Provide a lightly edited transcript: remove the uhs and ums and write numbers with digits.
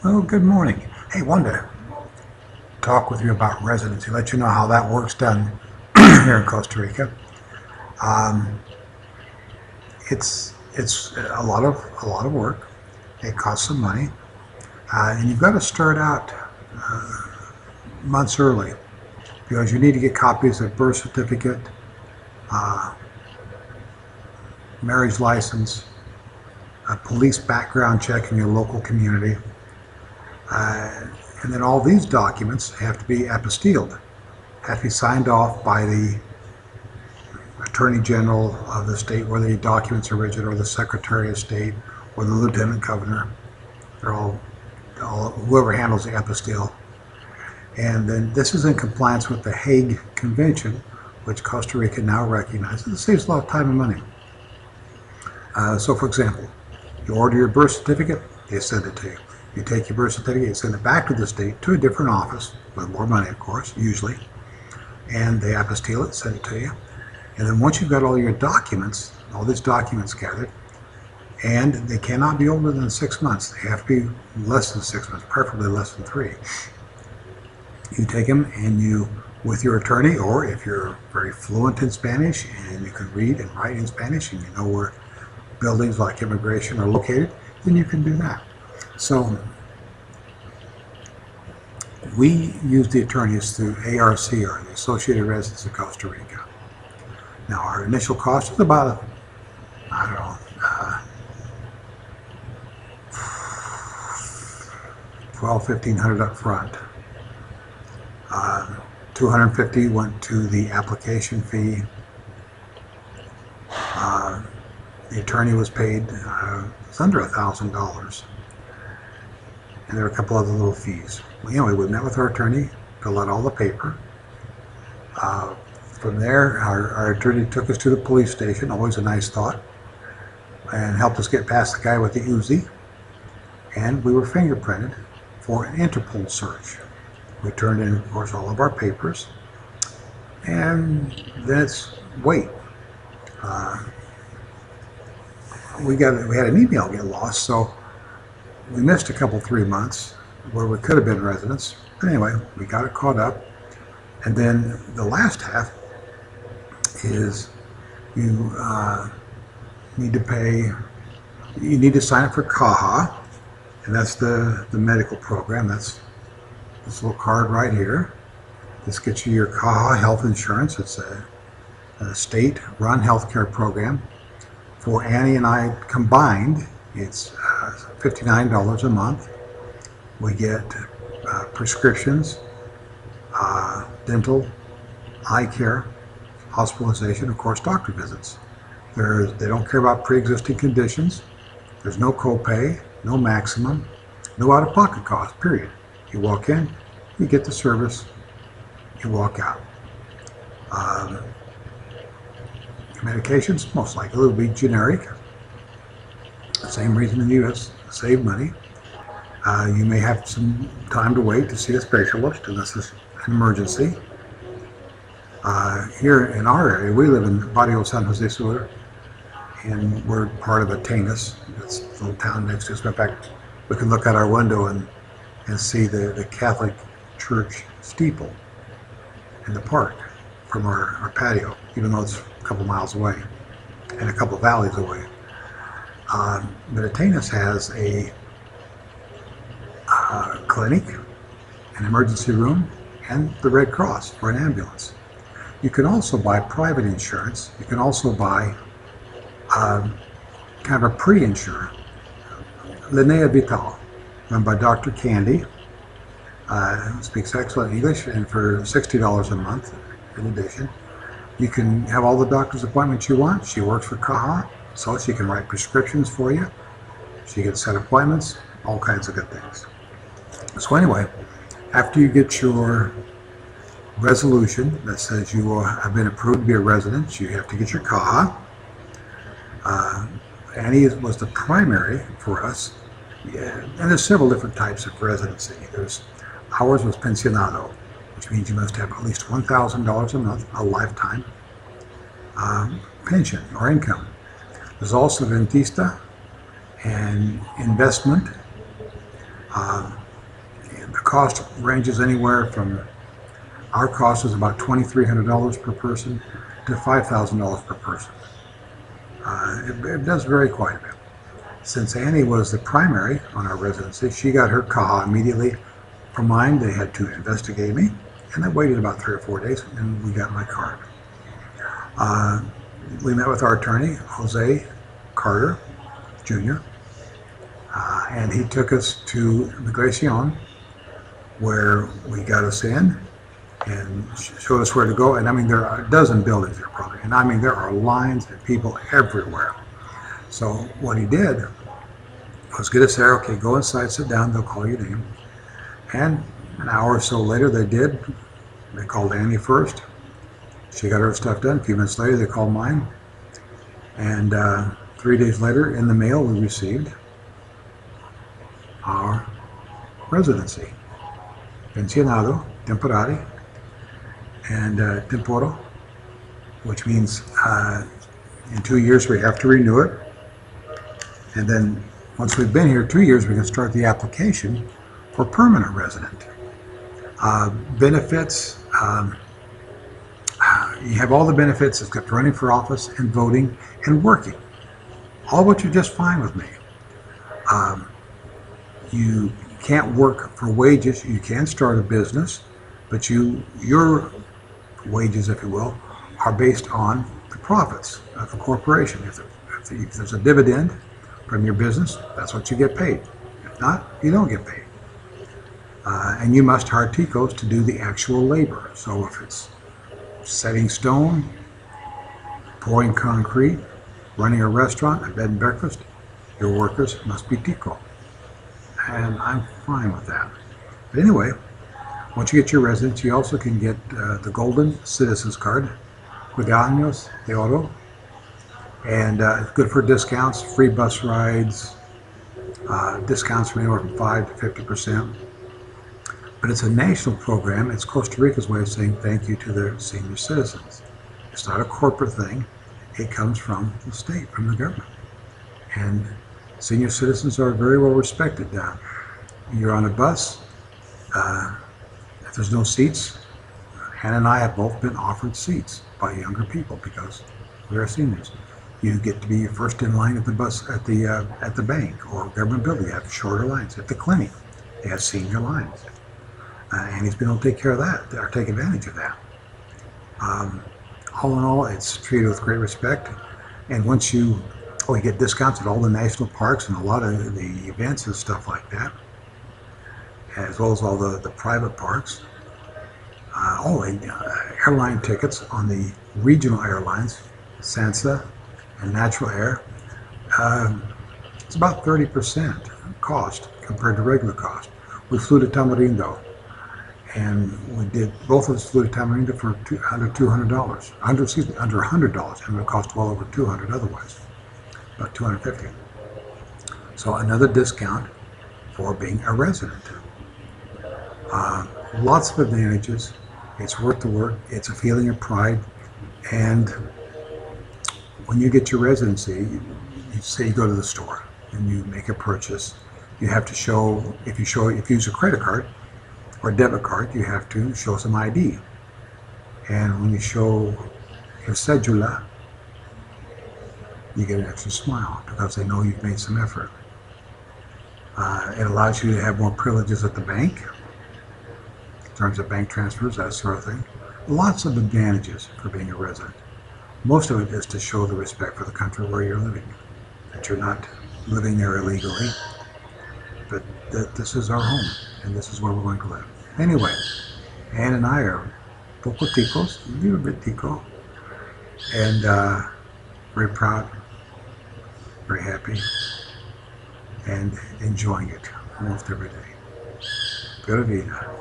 Oh, good morning. Hey, wanted to talk with you about residency, let you know how that work's done here in Costa Rica. Um, it's a lot of work. It costs some money, and you've got to start out months early because you need to get copies of birth certificate, uh, marriage license, a police background check in your local community, uh, and then all these documents have to be apostilled, have to be signed off by the Attorney General of the state where the documents are originated, or the Secretary of State, or the Lieutenant Governor. They're all whoever handles the apostille. And then this is in compliance with the Hague Convention, which Costa Rica now recognizes. It saves a lot of time and money. So, for example, you order your birth certificate, they send it to you. You take your birth certificate, you send it back to the state, to a different office, with more money, of course, usually, and they apostille it, send it to you. And then once you've got all your documents, all these documents gathered, and they cannot be older than 6 months. They have to be less than 6 months, preferably less than 3. You take them and you, with your attorney, or if you're very fluent in Spanish and you can read and write in Spanish and you know where buildings like immigration are located, then you can do that. So we use the attorneys through ARC, or the Associated Residents of Costa Rica. Now, our initial cost is about, I don't know, 1,500 up front. 250 went to the application fee. The attorney was paid, it's under $1,000. And there were a couple other little fees. Well, anyway, we met with our attorney, filled out all the paper. From there, our attorney took us to the police station, always a nice thought, and helped us get past the guy with the Uzi. And we were fingerprinted for an Interpol search. We turned in, of course, all of our papers, and then it's wait. We had an email get lost, so we missed a couple 3 months where we could have been residents. But anyway, we got it caught up, and then the last half is you need to pay. You need to sign up for CAHA, and that's the medical program. That's this little card right here. This gets you your CAHA health insurance. It's a state-run healthcare program. For Annie and I combined, it's $59 a month. We get prescriptions, dental, eye care, hospitalization, of course, doctor visits. They don't care about pre-existing conditions. There's no copay, no maximum, no out-of-pocket cost, period. You walk in, you get the service, you walk out. Medications, most likely will be generic. Same reason in the U.S., save money. You may have some time to wait to see a specialist, and this is an emergency. Here in our area, we live in Barrio San Jose Sur, and we're part of Atenas. It's a little town next to us. In fact, we can look out our window and see the Catholic Church steeple in the park from our patio, even though it's a couple miles away and a couple valleys away. But Atenas has a clinic, an emergency room, and the Red Cross for an ambulance. You can also buy private insurance. You can also buy kind of a pre-insurer, Linea Vital, run by Dr. Candy, speaks excellent English, and for $60 a month in addition, you can have all the doctor's appointments you want. She works for CAHA, so she can write prescriptions for you. She can set appointments, all kinds of good things. So anyway, after you get your resolution that says you have been approved to be a resident, you have to get your CAHA. Annie was the primary for us. Yeah, and there's several different types of residency. Ours was pensionado, which means you must have at least $1,000 a month, a lifetime pension or income. There's also rentista and investment. cost ranges anywhere from, our cost is about $2,300 per person to $5,000 per person. It does vary quite a bit. Since Annie was the primary on our residency, she got her CAHA immediately. For mine, they had to investigate me, and I waited about 3 or 4 days, and we got my card. We met with our attorney, Jose Carter Jr., and he took us to Migration, where we got us in and showed us where to go. And I mean, there are a dozen buildings there probably, and I mean, there are lines and people everywhere. So what he did was get us there. Okay, go inside, sit down, they'll call your name. And an hour or so later, they did. They called Annie first. She got her stuff done. A few minutes later, they called mine. And 3 days later, in the mail, we received our residency. Pensionado, temporary, and temporo, which means in 2 years we have to renew it. And then once we've been here 2 years, we can start the application for permanent resident. Benefits, you have all the benefits except running for office and voting and working. All what you're just fine with me. You can't work for wages. You can start a business, but your wages, if you will, are based on the profits of the corporation. If there's a dividend from your business, that's what you get paid. If not, you don't get paid. And you must hire ticos to do the actual labor. So if it's setting stone, pouring concrete, running a restaurant, a bed and breakfast, your workers must be tico. And I'm fine with that. But anyway, once you get your residence, you also can get the Golden Citizens Card, Cuidados de Oro, and it's good for discounts, free bus rides, discounts from anywhere from 5 to 50%. But it's a national program. It's Costa Rica's way of saying thank you to their senior citizens. It's not a corporate thing. It comes from the state, from the government. And senior citizens are very well respected down. You're on a bus. If there's no seats, Hannah and I have both been offered seats by younger people because we are seniors. You get to be first in line at the bus, at the bank or government building. You have shorter lines. At the clinic, they have senior lines. And he's been able to take care of that, or take advantage of that. All in all, it's treated with great respect. And once you get discounts at all the national parks and a lot of the events and stuff like that, as well as all the private parks. Airline tickets on the regional airlines, Sansa and Natural Air, it's about 30% cost compared to regular cost. We flew to Tamarindo, and we did, both of us flew to Tamarindo for under $200, under $100, and it would cost well over $200 otherwise, about $250. So another discount for being a resident. Lots of advantages. It's worth the work. It's a feeling of pride. And when you get your residency, you say you go to the store and you make a purchase. You have to show, if you use a credit card or a debit card, you have to show some ID. And when you show your cedula, you get an extra smile because they know you've made some effort. It allows you to have more privileges at the bank, in terms of bank transfers, that sort of thing. Lots of advantages for being a resident. Most of it is to show the respect for the country where you're living, that you're not living there illegally, but that this is our home and this is where we're going to live. Anyway, Ann and I are poco ticos, a little bit tico, and very proud, very happy, and enjoying it almost every day. Pura Vida.